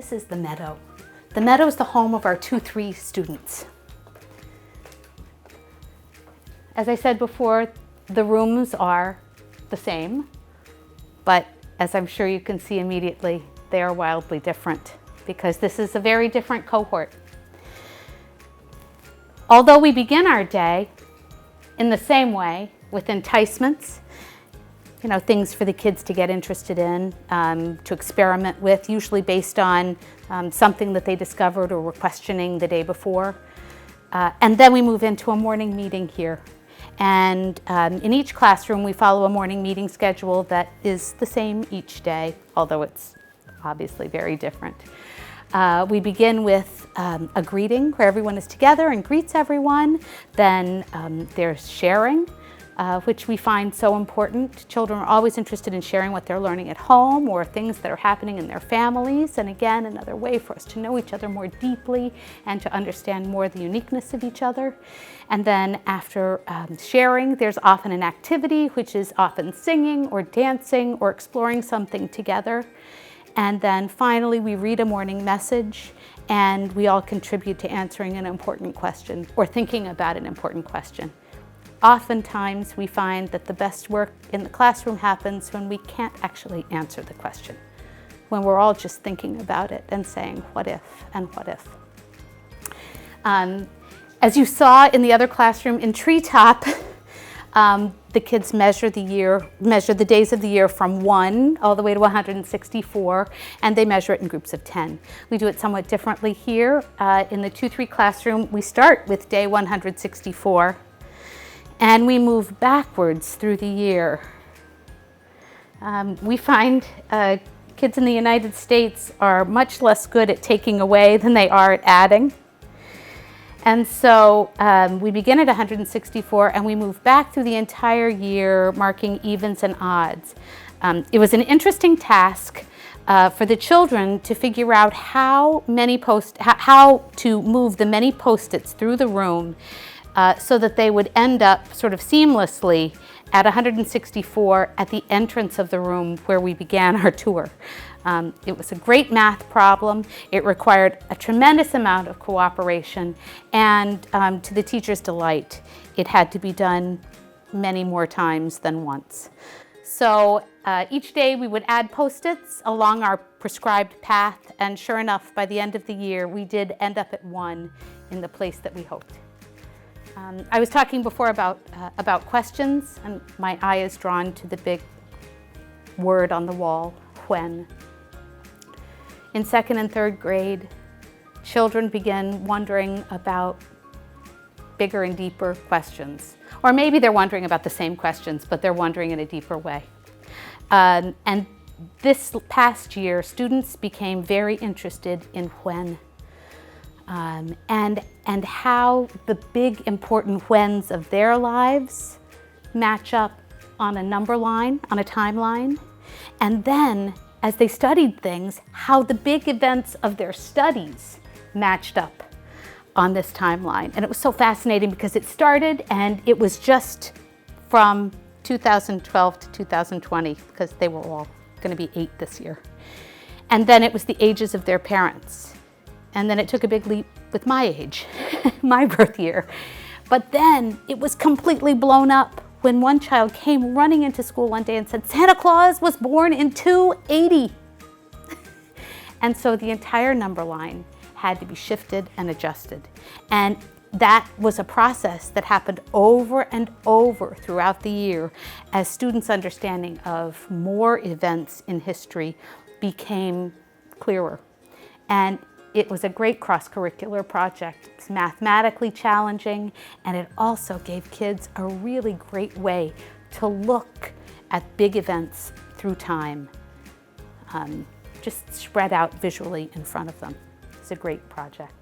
This is the Meadow. The Meadow is the home of our 2-3 students. As I said before, the rooms are the same, but as I'm sure you can see immediately, they are wildly different because this is a very different cohort. Although we begin our day in the same way with enticements, things for the kids to get interested in, to experiment with, usually based on something that they discovered or were questioning the day before. And then we move into a morning meeting here. And in each classroom, we follow a morning meeting schedule that is the same each day, although it's obviously very different. We begin with a greeting where everyone is together and greets everyone. Then there's sharing, which we find so important. Children are always interested in sharing what they're learning at home or things that are happening in their families. And again, another way for us to know each other more deeply and to understand more the uniqueness of each other. And then after sharing, there's often an activity, which is often singing or dancing or exploring something together. And then finally, we read a morning message and we all contribute to answering an important question or thinking about an important question. Oftentimes, we find that the best work in the classroom happens when we can't actually answer the question, when we're all just thinking about it and saying, what if and what if? As you saw in the other classroom in Treetop, the kids measure the days of the year from 1 all the way to 164, and they measure it in groups of 10. We do it somewhat differently here. In the 2-3 classroom, we start with day 164, and we move backwards through the year. We find kids in the United States are much less good at taking away than they are at adding. And so we begin at 164 and we move back through the entire year, marking evens and odds. It was an interesting task for the children to figure out how to move the many Post-its through the room so that they would end up sort of seamlessly at 164 at the entrance of the room where we began our tour. It was a great math problem. It required a tremendous amount of cooperation, and to the teacher's delight, it had to be done many more times than once. So each day we would add Post-its along our prescribed path, and sure enough, by the end of the year, we did end up at 1 in the place that we hoped. I was talking before about questions, and my eye is drawn to the big word on the wall, when. In 2nd and 3rd grade, children begin wondering about bigger and deeper questions. Or maybe they're wondering about the same questions, but they're wondering in a deeper way. And this past year, students became very interested in when. And how the big important whens of their lives match up on a number line, on a timeline. And then, as they studied things, how the big events of their studies matched up on this timeline. And it was so fascinating because it started and it was just from 2012 to 2020 because they were all going to be 8 this year. And then it was the ages of their parents. And then it took a big leap with my age, my birth year. But then it was completely blown up when one child came running into school one day and said, Santa Claus was born in 280. And so the entire number line had to be shifted and adjusted. And that was a process that happened over and over throughout the year as students' understanding of more events in history became clearer. And it was a great cross-curricular project. It's mathematically challenging, and it also gave kids a really great way to look at big events through time, just spread out visually in front of them. It's a great project.